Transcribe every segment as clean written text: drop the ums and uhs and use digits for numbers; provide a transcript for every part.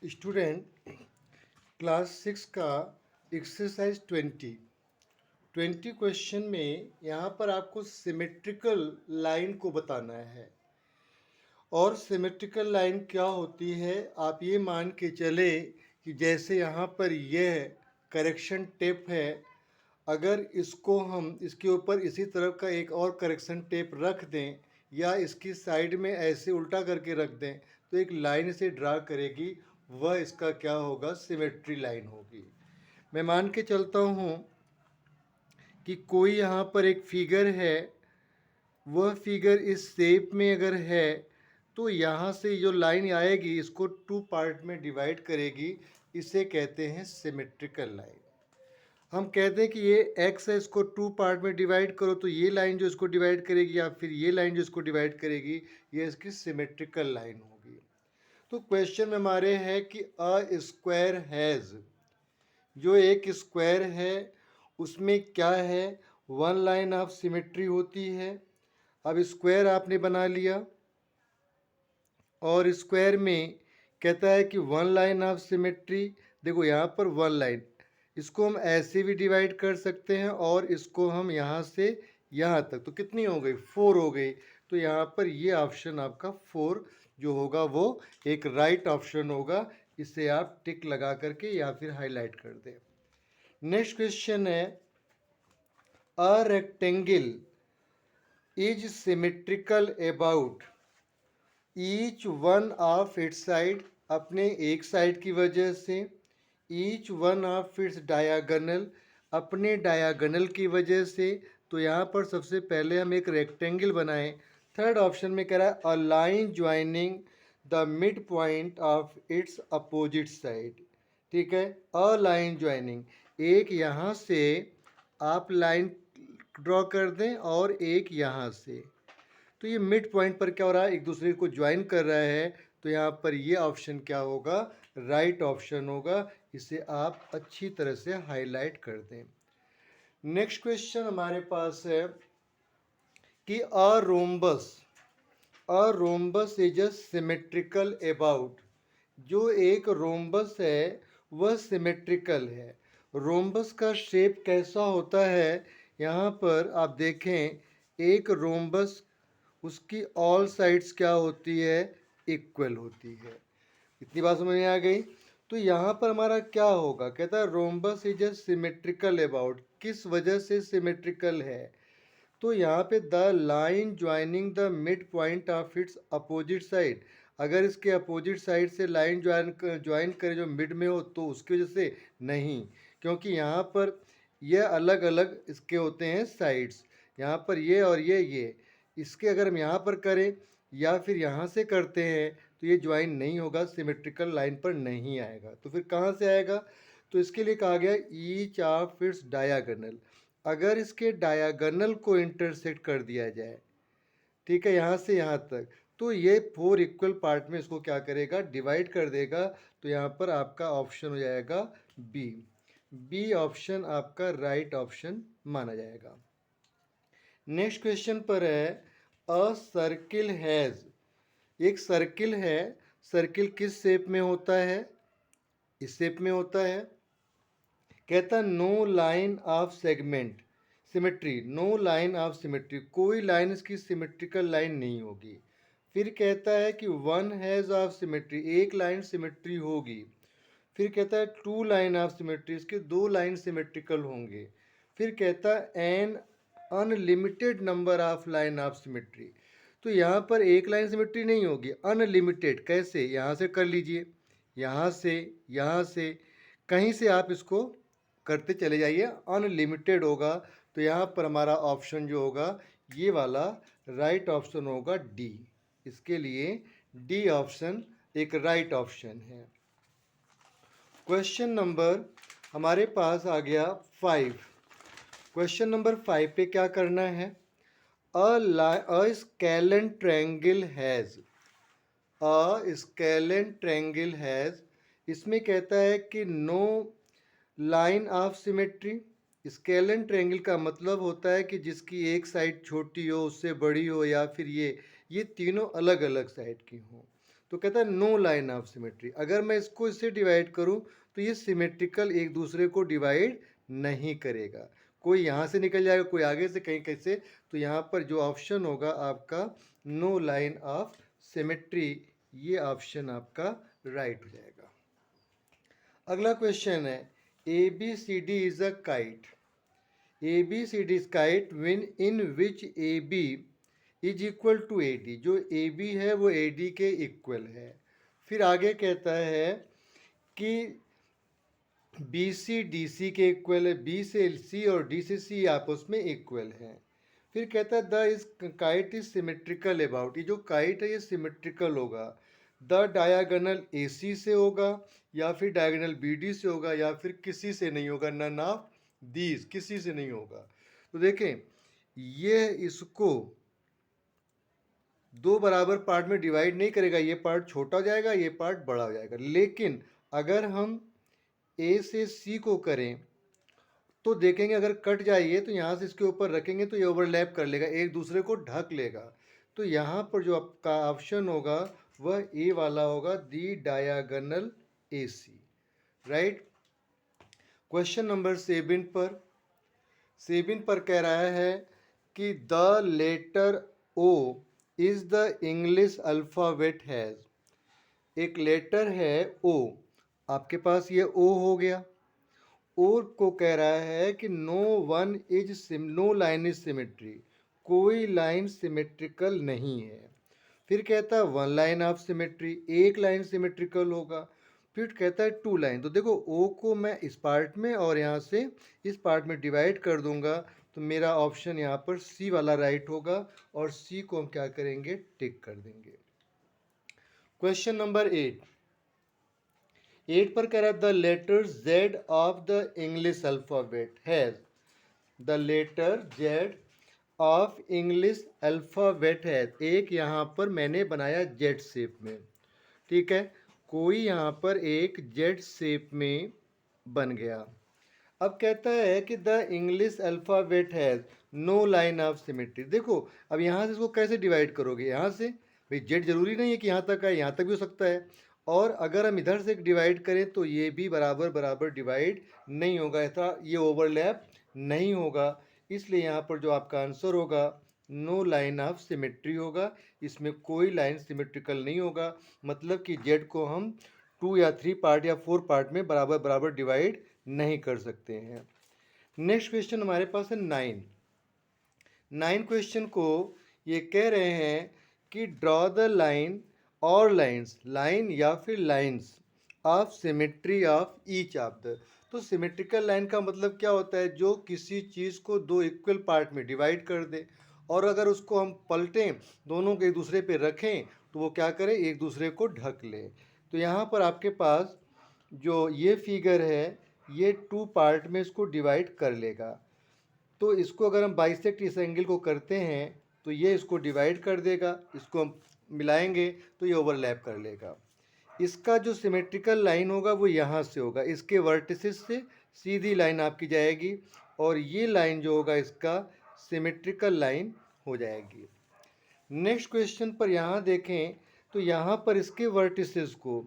Student class 6 का exercise 20 question में यहाँ पर आपको सिमेट्रिकल लाइन को बताना है। और सिमेट्रिकल लाइन क्या होती है, आप ये मान के चले कि जैसे यहाँ पर यह करेक्शन टेप है, अगर इसको हम इसके ऊपर इसी तरह का एक और करेक्शन टेप रख दें या इसकी साइड में ऐसे उल्टा करके रख दें तो एक लाइन से ड्रा करेगी, वह इसका क्या होगा, सिमेट्री लाइन होगी। मैं मान के चलता हूँ कि कोई यहाँ पर एक फिगर है, वह फिगर इस शेप में अगर है तो यहाँ से जो लाइन आएगी इसको टू पार्ट में डिवाइड करेगी, इसे कहते हैं सिमेट्रिकल लाइन। हम कहते हैं कि ये x है, इसको टू पार्ट में डिवाइड करो तो ये लाइन जो इसको डिवाइड करेगी या फिर ये लाइन जो इसको डिवाइड करेगी, ये इसकी सिमेट्रिकल लाइन होगी। तो क्वेश्चन में हमारे है कि अ स्क्वायर हैज़, जो एक स्क्वायर है उसमें क्या है, वन लाइन ऑफ सिमेट्री होती है। अब स्क्वायर आपने बना लिया और स्क्वायर में कहता है कि वन लाइन ऑफ सिमेट्री, देखो यहाँ पर वन लाइन, इसको हम ऐसे भी डिवाइड कर सकते हैं और इसको हम यहाँ से यहाँ तक, तो कितनी हो गई, 4 हो गई। तो यहाँ पर ये ऑप्शन आपका 4 जो होगा वो एक राइट ऑप्शन होगा। इसे आप टिक लगा करके या फिर हाईलाइट कर दें। नेक्स्ट क्वेश्चन है, a rectangle is symmetrical about each one of its side, अपने एक साइड की वजह से, each one of its diagonal, अपने डायगोनल की वजह से। तो यहाँ पर सबसे पहले हम एक रेक्टेंगल बनाएं। थर्ड ऑप्शन में कह रहा है a line joining the mid point of its opposite side. ठीक है, अ लाइन ज्वाइनिंग, एक यहाँ से आप लाइन ड्रॉ कर दें और एक यहाँ से, तो ये मिड पॉइंट पर क्या हो रहा है, एक दूसरे को ज्वाइन कर रहा है। तो यहाँ पर ये ऑप्शन क्या होगा, राइट ऑप्शन होगा। इसे आप अच्छी तरह से हाईलाइट कर दें। नेक्स्ट क्वेश्चन हमारे पास है कि a rhombus is a symmetrical about, जो एक रोम्बस है वह सिमेट्रिकल है। रोम्बस का शेप कैसा होता है, यहाँ पर आप देखें, एक रोम्बस उसकी ऑल साइड्स क्या होती है, इक्वल होती है। इतनी बात समझ में आ गई। तो यहाँ पर हमारा क्या होगा, कहता है rhombus is a symmetrical about, किस वजह से सिमेट्रिकल है। तो यहाँ पे the line joining the mid point of its opposite side, अगर इसके अपोजिट साइड से लाइन ज्वाइन करे जो मिड में हो तो उसकी वजह से नहीं, क्योंकि यहाँ पर यह अलग अलग इसके होते हैं साइड्स, यहाँ पर ये और ये, इसके अगर हम यहाँ पर करें या फिर यहाँ से करते हैं तो ये ज्वाइन नहीं होगा, सिमेट्रिकल लाइन पर नहीं आएगा। तो फिर कहाँ से आएगा, तो इसके लिए कहा गया ईच ऑफ इट्स डायगोनल, अगर इसके डायगोनल को इंटरसेक्ट कर दिया जाए, ठीक है, यहाँ से यहाँ तक, तो ये 4 इक्वल पार्ट में इसको क्या करेगा, डिवाइड कर देगा। तो यहाँ पर आपका ऑप्शन हो जाएगा बी ऑप्शन आपका राइट ऑप्शन माना जाएगा। नेक्स्ट क्वेश्चन पर है, अ सर्किल हैज़, एक सर्किल है, सर्किल किस शेप में होता है, इस शेप में होता है। कहता no line of segment symmetry, no line of symmetry, कोई लाइन इसकी सिमेट्रिकल लाइन नहीं होगी। फिर कहता है कि वन हैज़ ऑफ सिमेट्री, एक लाइन सिमेट्री होगी। फिर कहता है टू लाइन ऑफ सिमेट्री, इसके 2 लाइन सिमेट्रिकल होंगे। फिर कहता है an unlimited number of line of symmetry, तो यहाँ पर एक लाइन सिमेट्री नहीं होगी, अनलिमिटेड। कैसे, यहाँ से कर लीजिए, यहाँ से कहीं से आप इसको करते चले जाइए, अनलिमिटेड होगा। तो यहाँ पर हमारा ऑप्शन जो होगा ये वाला राइट ऑप्शन होगा डी, इसके लिए डी ऑप्शन एक राइट ऑप्शन है। क्वेश्चन नंबर हमारे पास आ गया 5। क्वेश्चन नंबर 5 पे क्या करना है, a scalene triangle has, a scalene triangle has, इसमें कहता है कि no line of symmetry. Scalene triangle का मतलब होता है कि जिसकी एक साइड छोटी हो, उससे बड़ी हो, या फिर ये तीनों अलग अलग साइड की हों। तो कहता है नो लाइन ऑफ सिमेट्री। अगर मैं इसको इससे डिवाइड करूं तो ये सिमेट्रिकल एक दूसरे को डिवाइड नहीं करेगा। कोई यहाँ से निकल जाएगा, कोई आगे से, कहीं कैसे। तो यहाँ पर जो ऑप्शन होगा आपका नो लाइन ऑफ सिमेट्री, ये ऑप्शन आपका राइट हो जाएगा। अगला क्वेश्चन है A B C D is a kite. A B C D is kite when in which A B is equal to A D. जो A B है वो A D के इक्वल है। फिर आगे कहता है कि बी सी डी सी के इक्वल है, बी से सी और डी से सी आपस में इक्वल है। फिर कहता है the is kite is symmetrical about. ये जो काइट है ये सिमेट्रिकल होगा। द डायगोनल ए सी से होगा, या फिर डायगोनल बी डी से होगा, या फिर किसी से नहीं होगा, नन ऑफ दीज, किसी से नहीं होगा। तो देखें ये इसको दो बराबर पार्ट में डिवाइड नहीं करेगा, ये पार्ट छोटा हो जाएगा, ये पार्ट बड़ा हो जाएगा। लेकिन अगर हम ए से सी को करें तो देखेंगे अगर कट जाइए तो यहाँ से इसके ऊपर रखेंगे तो ये ओवरलैप कर लेगा, एक दूसरे को ढक लेगा। तो यहाँ पर जो आपका ऑप्शन होगा वह ए वाला होगा, the diagonal A C, right. Question number 7 पर कह रहा है कि the letter O is the English alphabet has. एक लेटर है ओ, आपके पास ये ओ हो गया। ओ को कह रहा है कि नो लाइन इज सिमेट्री, कोई लाइन सिमेट्रिकल नहीं है। फिर कहता है वन लाइन ऑफ सिमेट्री, एक लाइन सिमेट्रिकल होगा। फिर कहता है टू लाइन। तो देखो ओ को मैं इस पार्ट में और यहाँ से इस पार्ट में डिवाइड कर दूंगा, तो मेरा ऑप्शन यहाँ पर सी वाला राइट होगा, और सी को हम क्या करेंगे, टिक कर देंगे। क्वेश्चन नंबर 8 पर कह रहा है the letter Z of the English alphabet has. The letter Z of English alphabet has. एक यहाँ पर मैंने बनाया जेड शेप में, ठीक है, कोई यहाँ पर एक जेड शेप में बन गया। अब कहता है कि the English alphabet has no line of symmetry. देखो अब यहाँ से इसको कैसे डिवाइड करोगे, यहाँ से, भाई जेड जरूरी नहीं है कि यहाँ तक है, यहाँ तक भी हो सकता है। और अगर हम इधर से डिवाइड करें तो ये भी बराबर बराबर डिवाइड नहीं होगा, ऐसा ये ओवरलैप नहीं होगा। इसलिए यहाँ पर जो आपका आंसर होगा नो लाइन ऑफ सिमेट्री होगा, इसमें कोई लाइन सिमेट्रिकल नहीं होगा। मतलब कि जेड को हम 2 या 3 पार्ट या 4 पार्ट में बराबर बराबर डिवाइड नहीं कर सकते हैं। नेक्स्ट क्वेश्चन हमारे पास है 9 क्वेश्चन को ये कह रहे हैं कि ड्रॉ द लाइन और लाइंस, लाइन या फिर lines of symmetry of each of the. तो सिमेट्रिकल लाइन का मतलब क्या होता है, जो किसी चीज़ को दो इक्वल पार्ट में डिवाइड कर दे, और अगर उसको हम पलटें, दोनों को एक दूसरे पे रखें, तो वो क्या करे, एक दूसरे को ढक ले। तो यहाँ पर आपके पास जो ये फिगर है ये 2 पार्ट में इसको डिवाइड कर लेगा। तो इसको अगर हम बाइसेक्ट इस एंगल को करते हैं तो ये इसको डिवाइड कर देगा, इसको हम मिलाएंगे तो ये ओवरलैप कर लेगा। इसका जो सिमेट्रिकल लाइन होगा वो यहाँ से होगा, इसके वर्टिसेस से सीधी लाइन आपकी जाएगी, और ये लाइन जो होगा इसका सिमेट्रिकल लाइन हो जाएगी। नेक्स्ट क्वेश्चन पर यहाँ देखें तो यहाँ पर इसके वर्टिसेस को,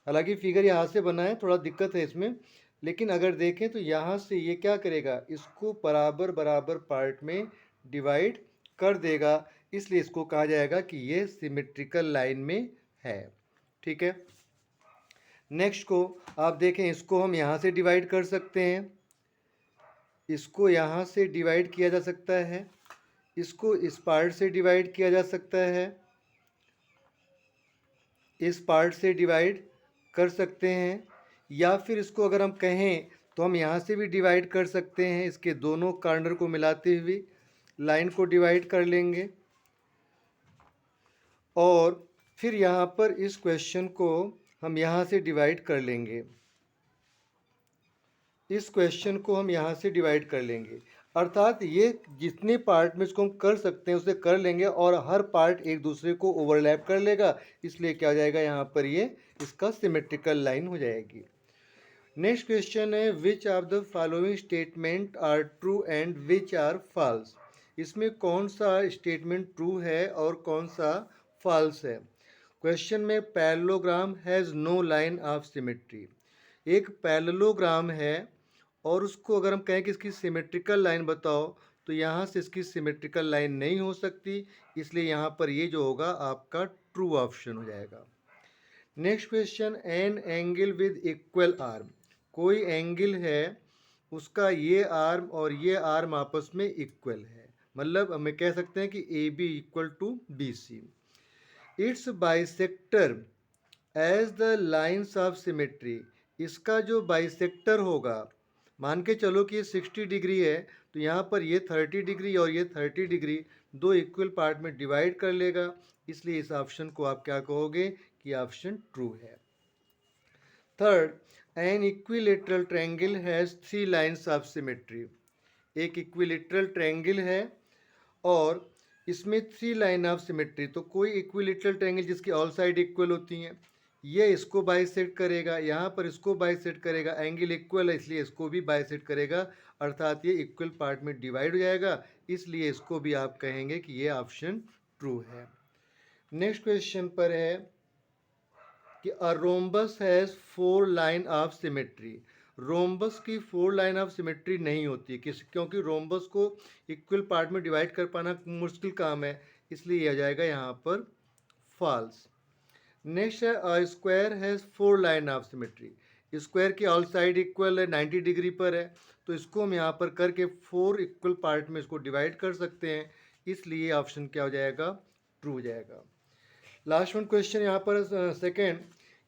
हालांकि फिगर यहाँ से बना है, थोड़ा दिक्कत है इसमें, लेकिन अगर देखें तो यहाँ से ये क्या करेगा, इसको बराबर बराबर पार्ट में डिवाइड कर देगा, इसलिए इसको कहा जाएगा कि ये सिमेट्रिकल लाइन में है, ठीक है। नेक्स्ट को आप देखें, इसको हम यहाँ से डिवाइड कर सकते हैं, इसको यहाँ से डिवाइड किया जा सकता है, इसको इस पार्ट से डिवाइड किया जा सकता है, इस पार्ट से डिवाइड कर सकते हैं, या फिर इसको अगर हम कहें तो हम यहाँ से भी डिवाइड कर सकते हैं, इसके दोनों कॉर्नर को मिलाते हुए लाइन को डिवाइड कर लेंगे। और फिर यहाँ पर इस क्वेश्चन को हम यहाँ से डिवाइड कर लेंगे, इस क्वेश्चन को हम यहाँ से डिवाइड कर लेंगे, अर्थात ये जितने पार्ट में इसको हम कर सकते हैं उसे कर लेंगे, और हर पार्ट एक दूसरे को ओवरलैप कर लेगा, इसलिए क्या हो जाएगा यहाँ पर ये इसका सिमेट्रिकल लाइन हो जाएगी। नेक्स्ट क्वेश्चन है which of the following statement are true and which are false. इसमें कौन सा स्टेटमेंट ट्रू है और कौन सा फॉल्स है। क्वेश्चन में parallelogram has no line of symmetry. एक पैरेललोग्राम है और उसको अगर हम कहें कि इसकी सिमेट्रिकल लाइन बताओ, तो यहाँ से इसकी सिमेट्रिकल लाइन नहीं हो सकती, इसलिए यहाँ पर ये जो होगा आपका ट्रू ऑप्शन हो जाएगा। Next question, an angle with equal arm. कोई एंगल है, उसका ये आर्म और ये आर्म आपस में इक्वल है, मतलब हमें कह सकते हैं कि A B equal to B C. Its bisector as the lines of symmetry. इसका जो बाइसेक्टर होगा, मान के चलो कि ये 60 डिग्री है, तो यहाँ पर ये 30 डिग्री और ये 30 डिग्री दो इक्वल पार्ट में डिवाइड कर लेगा, इसलिए इस ऑप्शन को आप क्या कहोगे कि ऑप्शन ट्रू है। Third, an equilateral triangle has 3 lines of symmetry. एक इक्विलेटरल ट्रायंगल है और इसमें 3 लाइन ऑफ सिमेट्री। तो कोई इक्विलेटरल ट्रायंगल जिसकी ऑल साइड इक्वल होती हैं, ये इसको बाइसेक्ट करेगा, यहाँ पर इसको बाइसेक्ट करेगा, एंगल इक्वल है इसलिए इसको भी बाइसेक्ट करेगा, अर्थात ये इक्वल पार्ट में डिवाइड हो जाएगा, इसलिए इसको भी आप कहेंगे कि ये ऑप्शन ट्रू है। नेक्स्ट क्वेश्चन पर है कि a rhombus has 4 line of symmetry. Rhombus की 4 लाइन ऑफ सिमेट्री नहीं होती, क्योंकि रोम्बस को इक्वल पार्ट में डिवाइड कर पाना मुश्किल काम है, इसलिए आ जाएगा यहाँ पर फॉल्स। नेक्स्ट है, a square has 4 line of symmetry. Square की ऑल साइड इक्वल है, 90 डिग्री पर है, तो इसको हम यहाँ पर करके 4 इक्वल पार्ट में इसको डिवाइड कर सकते हैं, इसलिए ऑप्शन क्या हो जाएगा, ट्रू हो जाएगा। लास्ट वन क्वेश्चन यहाँ पर सेकेंड,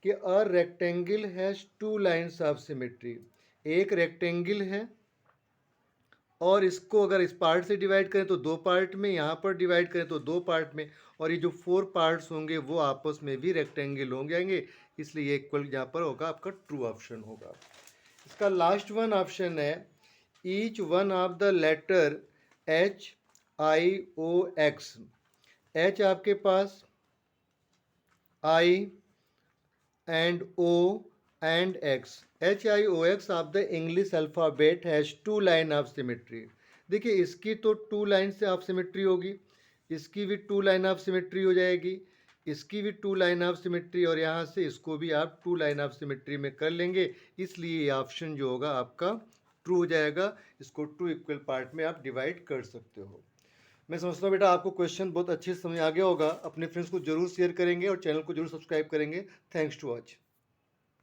कि a rectangle has 2 lines of symmetry. एक रेक्टेंगल है और इसको अगर इस पार्ट से डिवाइड करें तो 2 पार्ट में, यहाँ पर डिवाइड करें तो 2 पार्ट में, और ये जो 4 पार्ट्स होंगे वो आपस में भी रेक्टेंगल हो जाएंगे, इसलिए ये इक्वल यहाँ पर होगा, आपका ट्रू ऑप्शन होगा। इसका लास्ट वन ऑप्शन है, each one of the letter H I O X. H आपके पास, आई and O and X. HIOX of the English alphabet has 2 line of symmetry. देखिए इसकी तो 2 लाइन से ऑफ सिमेट्री होगी, इसकी भी 2 लाइन ऑफ सिमेट्री हो जाएगी, इसकी भी 2 लाइन ऑफ सिमेट्री, और यहाँ से इसको भी आप 2 लाइन ऑफ सिमेट्री में कर लेंगे, इसलिए ये ऑप्शन जो होगा आपका ट्रू हो जाएगा। इसको 2 इक्वल पार्ट में आप डिवाइड कर सकते हो। मैं समझता हूँ बेटा आपको क्वेश्चन बहुत अच्छे से समझ आ गया होगा। अपने फ्रेंड्स को जरूर शेयर करेंगे और चैनल को जरूर सब्सक्राइब करेंगे। Thanks to watch.